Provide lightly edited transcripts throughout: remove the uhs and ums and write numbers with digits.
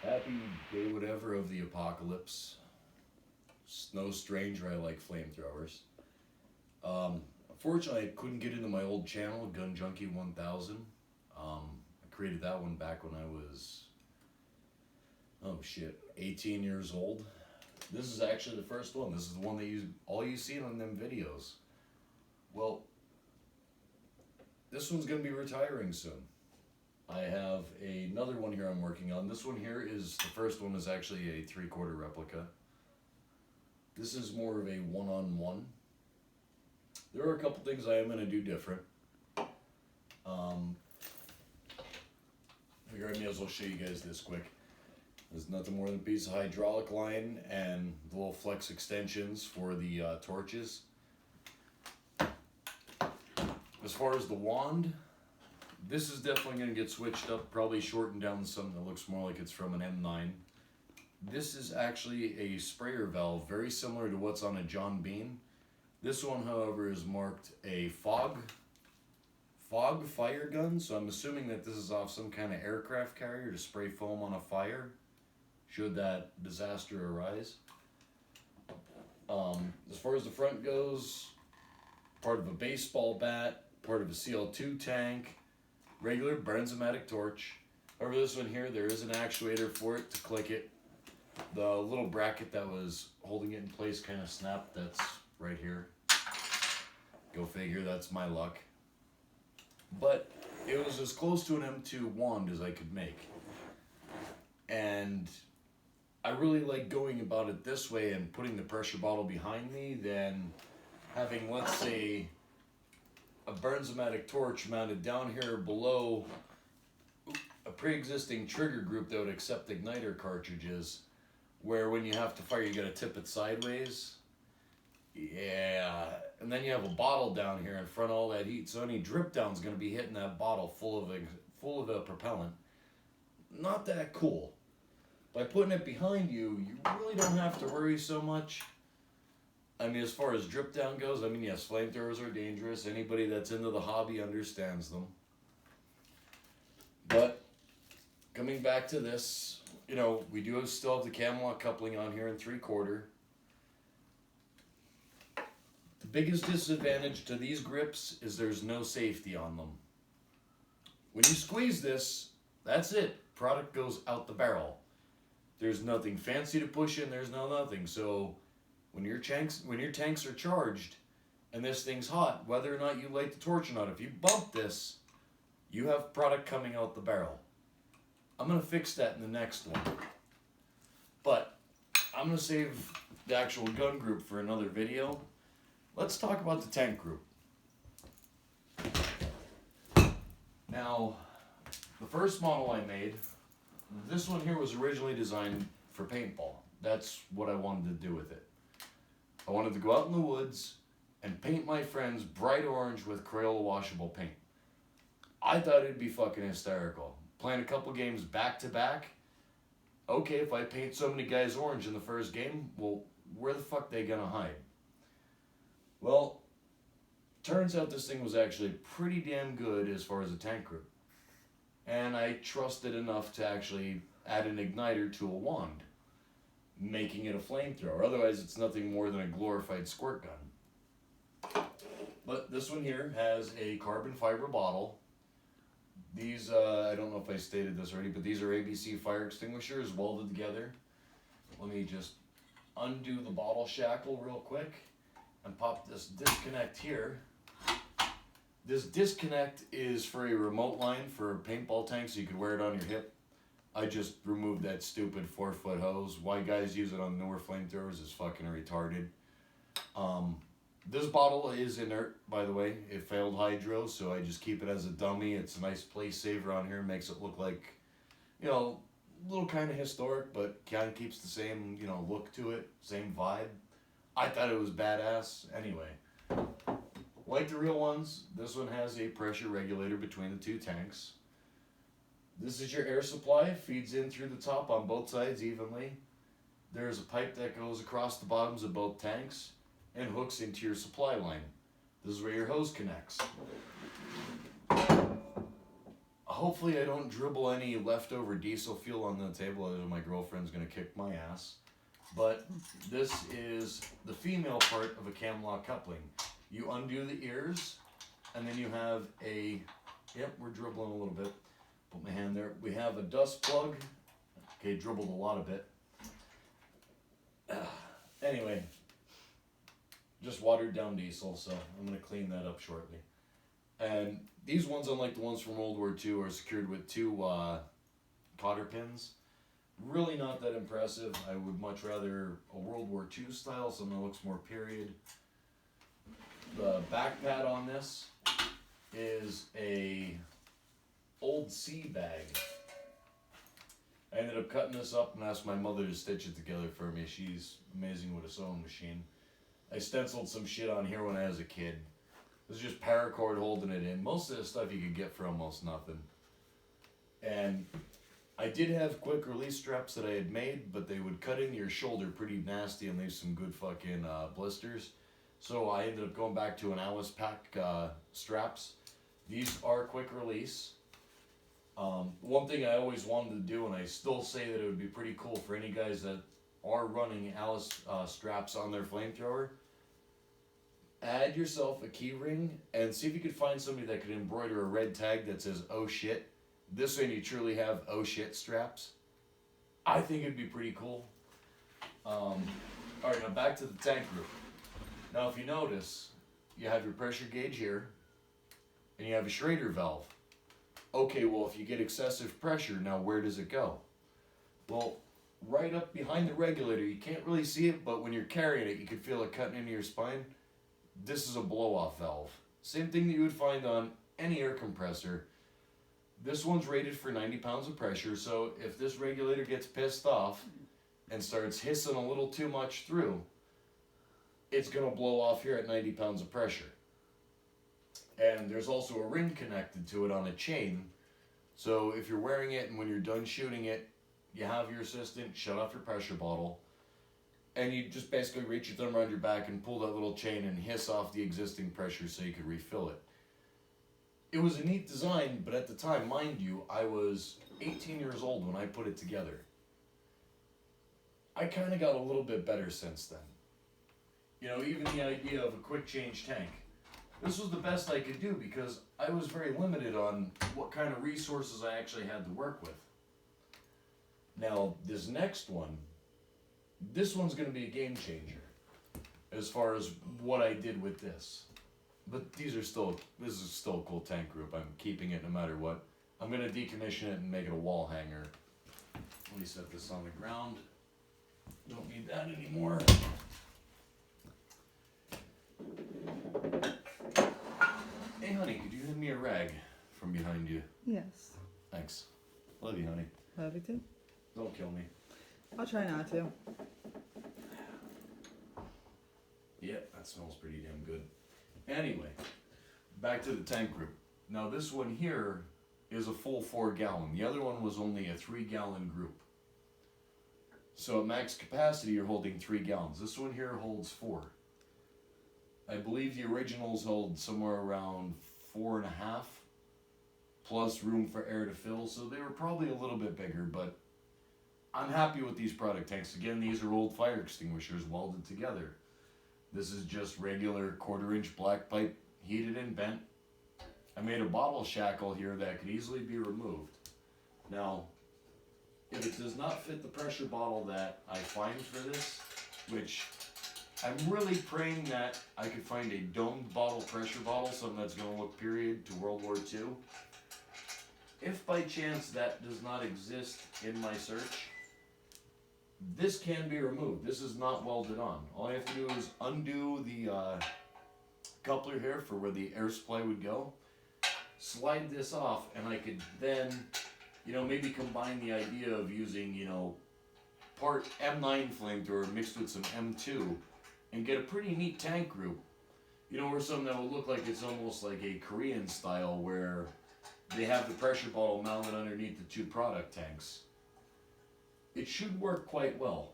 Happy day whatever of the apocalypse. It's no stranger I like flamethrowers. Unfortunately, I couldn't get into my old channel, Gun Junkie 1000. I created that one back when I was, oh shit, 18 years old. This is actually the first one. This is the one that you see on them videos. Well, this one's going to be retiring soon. I have another one here I'm working on. This one here is, the first one is actually a 3/4 replica. This is more of a one-on-one. There are a couple things I am going to do different. I figure I may as well show you guys this quick. There's nothing more than a piece of hydraulic line and the little flex extensions for the torches. As far as the wand, this is definitely going to get switched up, probably shortened down to something that looks more like it's from an M9. This is actually a sprayer valve, very similar to what's on a John Bean. This one, however, is marked a fog fire gun, so I'm assuming that this is off some kind of aircraft carrier to spray foam on a fire, should that disaster arise. As far as the front goes, part of a baseball bat, part of a CL2 tank, regular Bernzomatic torch. Over this one here, there is an actuator for it to click it. The little bracket that was holding it in place kind of snapped. That's right here. Go figure, that's my luck. But it was as close to an M2 wand as I could make. And I really like going about it this way and putting the pressure bottle behind me than having, let's say, a Bernzomatic torch mounted down here below a pre-existing trigger group that would accept igniter cartridges, where when you have to fire you gotta tip it sideways. Yeah, and then you have a bottle down here in front of all that heat, so any drip down is gonna be hitting that bottle full of a propellant. Not that cool. By putting it behind you, you really don't have to worry so much. I mean, as far as drip down goes, I mean, yes, flamethrowers are dangerous. Anybody that's into the hobby understands them. But coming back to this, you know, we do still have the Camelot coupling on here in 3/4. The biggest disadvantage to these grips is there's no safety on them. When you squeeze this, that's it. Product goes out the barrel. There's nothing fancy to push in, there's no nothing. So when your tanks are charged and this thing's hot, whether or not you light the torch or not, if you bump this, you have product coming out the barrel. I'm going to fix that in the next one. But I'm going to save the actual gun group for another video. Let's talk about the tank group. Now, the first model I made, this one here was originally designed for paintball. That's what I wanted to do with it. I wanted to go out in the woods and paint my friends bright orange with Crayola washable paint. I thought it'd be fucking hysterical. Playing a couple games back to back. Okay, if I paint so many guys orange in the first game, well, where the fuck they gonna hide? Well, turns out this thing was actually pretty damn good as far as a tank group. And I trusted enough to actually add an igniter to a wand, making it a flamethrower. Otherwise, it's nothing more than a glorified squirt gun. But this one here has a carbon fiber bottle. These, I don't know if I stated this already, but these are ABC fire extinguishers welded together. Let me just undo the bottle shackle real quick and pop this disconnect here. This disconnect is for a remote line for a paintball tank, so you could wear it on your hip. I just removed that stupid 4-foot hose. Why guys use it on newer flamethrowers is fucking retarded. This bottle is inert, by the way. It failed hydro, so I just keep it as a dummy. It's a nice place saver on here. Makes it look like, you know, a little kind of historic, but kind of keeps the same, you know, look to it, same vibe. I thought it was badass. Anyway, like the real ones, this one has a pressure regulator between the two tanks. This is your air supply, feeds in through the top on both sides evenly. There's a pipe that goes across the bottoms of both tanks and hooks into your supply line. This is where your hose connects. A hopefully I don't dribble any leftover diesel fuel on the table, otherwise my girlfriend's gonna kick my ass. But this is the female part of a cam lock coupling. You undo the ears, and then you have a, yep, we're dribbling a little bit. Put my hand there. We have a dust plug. Okay, dribbled a lot of it. Anyway, just watered down diesel, so I'm gonna clean that up shortly. And these ones, unlike the ones from World War II, are secured with two cotter pins. Really not that impressive. I would much rather a World War II style, something that looks more period. The back pad on this is a old sea bag. I ended up cutting this up and asked my mother to stitch it together for me. She's amazing with a sewing machine. I stenciled some shit on here when I was a kid. It was just paracord holding it in. Most of the stuff you could get for almost nothing. And I did have quick release straps that I had made, but they would cut into your shoulder pretty nasty and leave some good fucking blisters. So I ended up going back to an Alice Pack straps. These are quick release. One thing I always wanted to do, and I still say that it would be pretty cool for any guys that are running Alice straps on their flamethrower, add yourself a key ring and see if you could find somebody that could embroider a red tag that says "oh shit." This way you truly have "oh shit" straps. I think it'd be pretty cool. Alright, now back to the tank group. Now if you notice, you have your pressure gauge here, and you have a Schrader valve. Okay, well if you get excessive pressure, now where does it go? Well, right up behind the regulator. You can't really see it, but when you're carrying it, you can feel it cutting into your spine. This is a blow-off valve. Same thing that you would find on any air compressor. This one's rated for 90 pounds of pressure, so if this regulator gets pissed off and starts hissing a little too much through, it's going to blow off here at 90 pounds of pressure. And there's also a ring connected to it on a chain, so if you're wearing it and when you're done shooting it, you have your assistant shut off your pressure bottle, and you just basically reach your thumb around your back and pull that little chain and hiss off the existing pressure so you could refill it. It was a neat design, but at the time, mind you, I was 18 years old when I put it together. I kind of got a little bit better since then. You know, even the idea of a quick change tank. This was the best I could do because I was very limited on what kind of resources I actually had to work with. Now, this next one, this one's going to be a game changer as far as what I did with this. But this is still a cool tank group. I'm keeping it no matter what. I'm going to decommission it and make it a wall hanger. Let me set this on the ground. Don't need that anymore. Hey honey, could you hand me a rag from behind you? Yes. Thanks. Love you, honey. Love you too. Don't kill me. I'll try not to. Yep, that smells pretty damn good. Anyway, back to the tank group. Now this one here is a full 4 gallon. The other one was only a 3 gallon group. So at max capacity you're holding 3 gallons. This one here holds 4. I believe the originals hold somewhere around 4.5 plus room for air to fill. So they were probably a little bit bigger, but I'm happy with these product tanks. Again, these are old fire extinguishers welded together. This is just regular 1/4 inch black pipe, heated and bent. I made a bottle shackle here that could easily be removed. Now, if it does not fit the pressure bottle that I find for this, which I'm really praying that I could find a domed bottle pressure bottle, something that's going to look period to World War II. If by chance that does not exist in my search, this can be removed. This is not welded on. All I have to do is undo the coupler here for where the air supply would go, slide this off, and I could then, you know, maybe combine the idea of using, you know, part M9 flamethrower mixed with some M2 and get a pretty neat tank group. You know, or something that will look like it's almost like a Korean style where they have the pressure bottle mounted underneath the 2 product tanks. It should work quite well.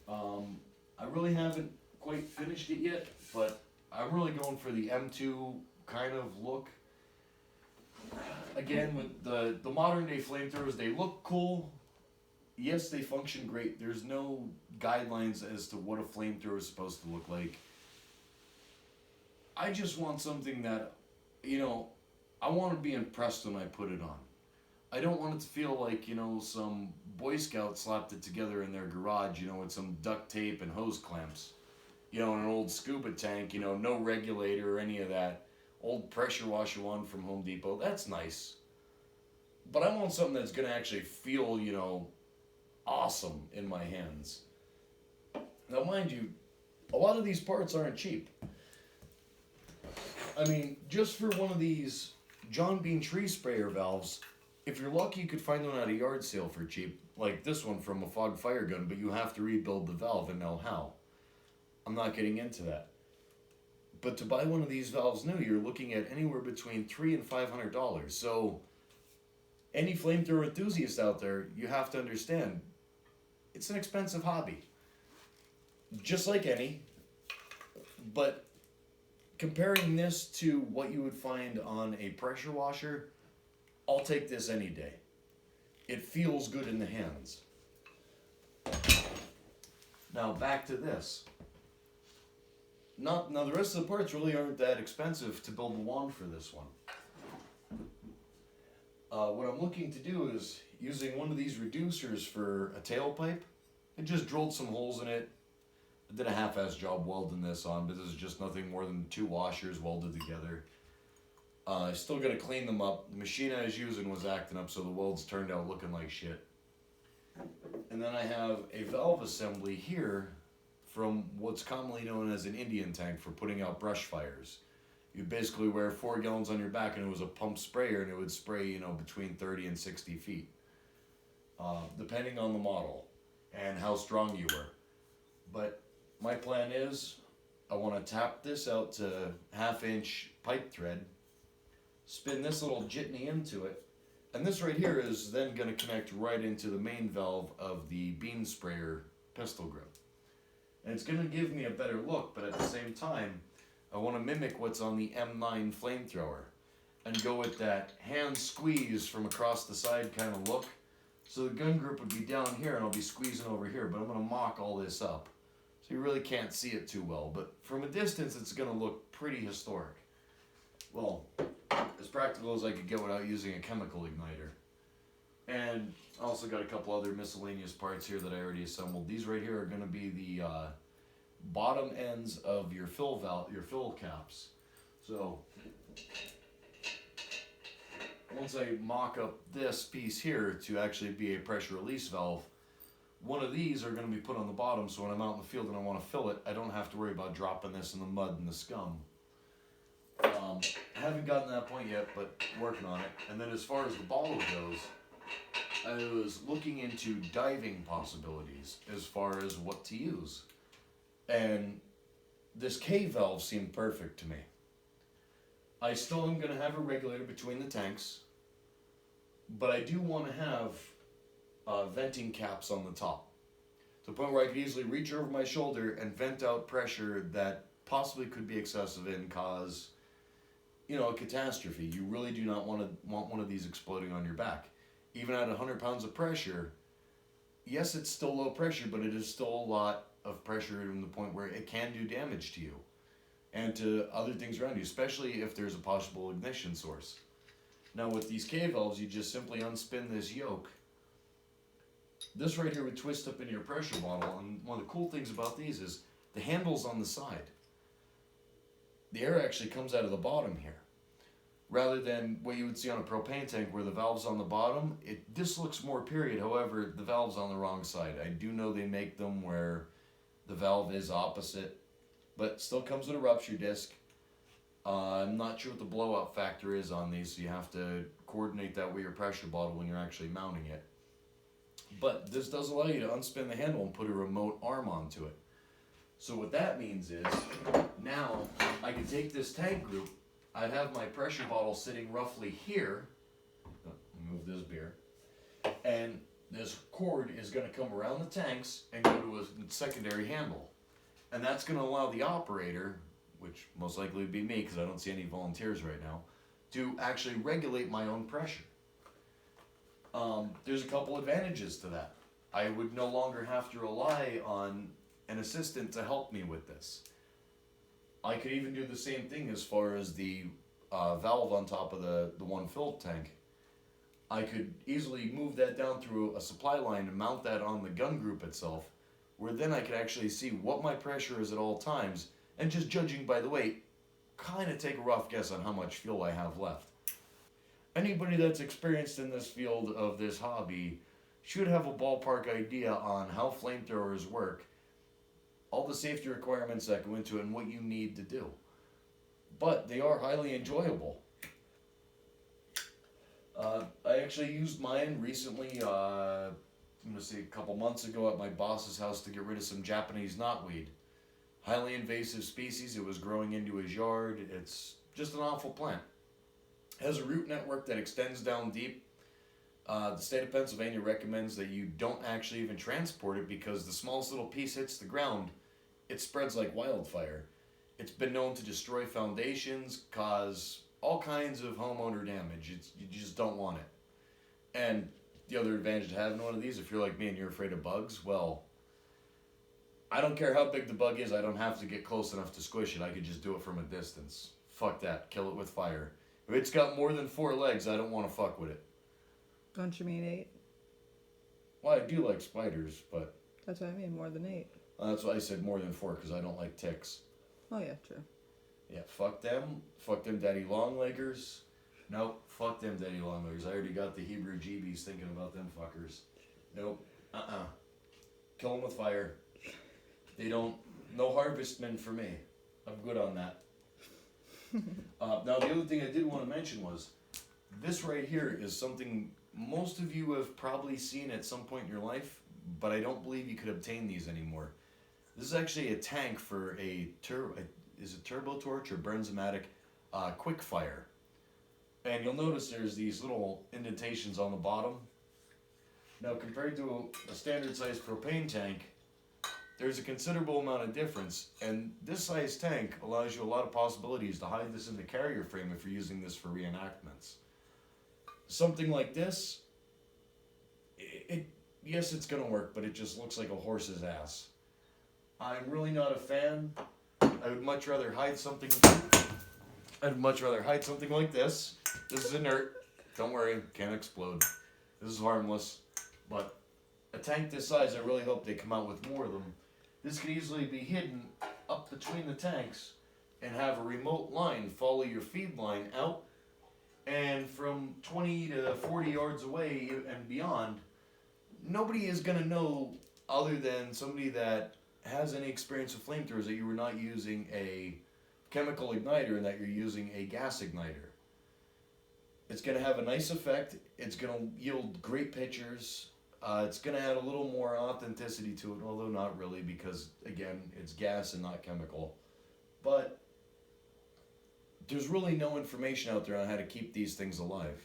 I really haven't quite finished it yet, but I'm really going for the M2 kind of look. again, with the modern day flamethrowers, they look cool. Yes, they function great. There's no guidelines as to what a flamethrower is supposed to look like. I just want something that, I want to be impressed when I put it on. I don't want it to feel like, some Boy Scout slapped it together in their garage, with some duct tape and hose clamps. In an old scuba tank, no regulator or any of that. Old pressure washer one from Home Depot. That's nice. But I want something that's going to actually feel, awesome in my hands. Now, mind you, a lot of these parts aren't cheap. I mean, just for one of these John Bean tree sprayer valves, if you're lucky, you could find one at a yard sale for cheap, like this one from a Fog Fire Gun, but you have to rebuild the valve and know how. I'm not getting into that. But to buy one of these valves new, you're looking at anywhere between $300 and $500. So, any flamethrower enthusiast out there, you have to understand, it's an expensive hobby. Just like any, but comparing this to what you would find on a pressure washer, I'll take this any day. It feels good in the hands. Now back to this. Now the rest of the parts really aren't that expensive to build the wand for this one. What I'm looking to do is using one of these reducers for a tailpipe. I just drilled some holes in it. I did a half-ass job welding this on, but this is just nothing more than 2 washers welded together. I still got to clean them up. The machine I was using was acting up, so the welds turned out looking like shit. And then I have a valve assembly here from what's commonly known as an Indian tank for putting out brush fires. You basically wear 4 gallons on your back, and it was a pump sprayer, and it would spray, between 30 and 60 feet, depending on the model and how strong you were. But my plan is, I want to tap this out to 1/2-inch pipe thread, spin this little jitney into it, and this right here is then going to connect right into the main valve of the bean sprayer pistol grip. And it's going to give me a better look, but at the same time, I want to mimic what's on the M9 flamethrower and go with that hand squeeze from across the side kind of look. So the gun grip would be down here and I'll be squeezing over here, but I'm going to mock all this up. So you really can't see it too well, but from a distance it's going to look pretty historic. Well, as practical as I could get without using a chemical igniter. And I also got a couple other miscellaneous parts here that I already assembled. These right here are going to be the bottom ends of your fill caps. So once I mock up this piece here to actually be a pressure release valve, one of these are going to be put on the bottom, so when I'm out in the field and I want to fill it, I don't have to worry about dropping this in the mud and the scum. I haven't gotten to that point yet, but working on it. And then as far as the bottle goes, I was looking into diving possibilities as far as what to use. And this K valve seemed perfect to me. I still am going to have a regulator between the tanks, but I do want to have venting caps on the top, to the point where I could easily reach over my shoulder and vent out pressure that possibly could be excessive and cause, a catastrophe. You really do not want one of these exploding on your back. Even at 100 pounds of pressure, yes, it's still low pressure, but it is still a lot of pressure to the point where it can do damage to you and to other things around you, especially if there's a possible ignition source. Now with these K valves, you just simply unspin this yoke. This right here would twist up into your pressure bottle, and one of the cool things about these is the handle's on the side. The air actually comes out of the bottom here, rather than what you would see on a propane tank where the valve's on the bottom. This looks more period, however, the valve's on the wrong side. I do know they make them where the valve is opposite, but still comes with a rupture disc. I'm not sure what the blowout factor is on these, so you have to coordinate that with your pressure bottle when you're actually mounting it. But this does allow you to unspin the handle and put a remote arm onto it. So what that means is, now I can take this tank group, I'd have my pressure bottle sitting roughly here, move this beer, and this cord is going to come around the tanks and go to a secondary handle. And that's going to allow the operator, which most likely would be me because I don't see any volunteers right now, to actually regulate my own pressure. There's a couple advantages to that. I would no longer have to rely on an assistant to help me with this. I could even do the same thing as far as the valve on top of the one filled tank. I could easily move that down through a supply line and mount that on the gun group itself, where then I could actually see what my pressure is at all times, and just judging by the weight, kind of take a rough guess on how much fuel I have left. Anybody that's experienced in this field of this hobby should have a ballpark idea on how flamethrowers work, all the safety requirements that go into it, and what you need to do. But they are highly enjoyable. I actually used mine recently, I'm going to say a couple months ago at my boss's house to get rid of some Japanese knotweed. Highly invasive species, it was growing into his yard. It's just an awful plant. It has a root network that extends down deep. The state of Pennsylvania recommends that you don't actually even transport it because the smallest little piece hits the ground, it spreads like wildfire. It's been known to destroy foundations, cause all kinds of homeowner damage. You just don't want it. And the other advantage of having one of these, if you're like me and you're afraid of bugs, well, I don't care how big the bug is, I don't have to get close enough to squish it. I could just do it from a distance. Fuck that, kill it with fire. If it's got more than 4 legs, I don't want to fuck with it. Don't you mean 8? Well, I do like spiders, but... That's what I mean, more than 8. That's why I said more than 4, because I don't like ticks. Oh yeah, true. Yeah, fuck them. Fuck them daddy longleggers. Nope, fuck them daddy longleggers. I already got the Hebrew jeebies thinking about them fuckers. Nope, Kill them with fire. They don't... No harvestmen for me. I'm good on that. Now, the other thing I did want to mention was, this right here is something most of you have probably seen at some point in your life, but I don't believe you could obtain these anymore. This is actually a tank for is it turbo torch or Bernzomatic quick fire. And you'll notice there's these little indentations on the bottom. Now, compared to a standard size propane tank, there's a considerable amount of difference, and this size tank allows you a lot of possibilities to hide this in the carrier frame if you're using this for reenactments. Something like this, yes, it's gonna work, but it just looks like a horse's ass. I'm really not a fan. I would much rather hide something. I'd much rather hide something like this. This is inert. Don't worry, can't explode. This is harmless. But a tank this size, I really hope they come out with more of them. This could easily be hidden up between the tanks and have a remote line follow your feed line out, and from 20 to 40 yards away and beyond, nobody is going to know, other than somebody that has any experience with flamethrowers, that you were not using a chemical igniter and that you're using a gas igniter. It's going to have a nice effect. It's going to yield great pictures. It's going to add a little more authenticity to it, although not really, because, again, it's gas and not chemical. But there's really no information out there on how to keep these things alive.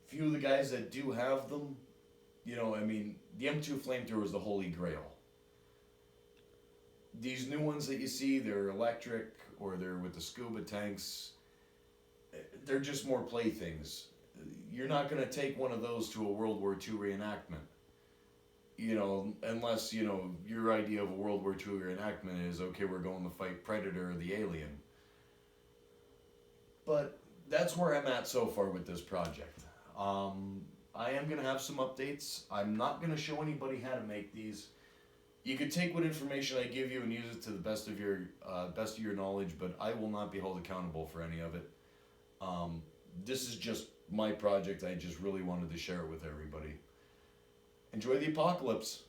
Few of the guys that do have them, you know, I mean, the M2 flamethrower is the holy grail. These new ones that you see, they're electric, or they're with the scuba tanks. They're just more playthings. You're not going to take one of those to a World War II reenactment. You know, unless, you know, your idea of a World War II reenactment is, okay, we're going to fight Predator or the Alien. But that's where I'm at so far with this project. I am going to have some updates. I'm not going to show anybody how to make these. You could take what information I give you and use it to the best of your knowledge, but I will not be held accountable for any of it. This is just my project. I just really wanted to share it with everybody. Enjoy the apocalypse.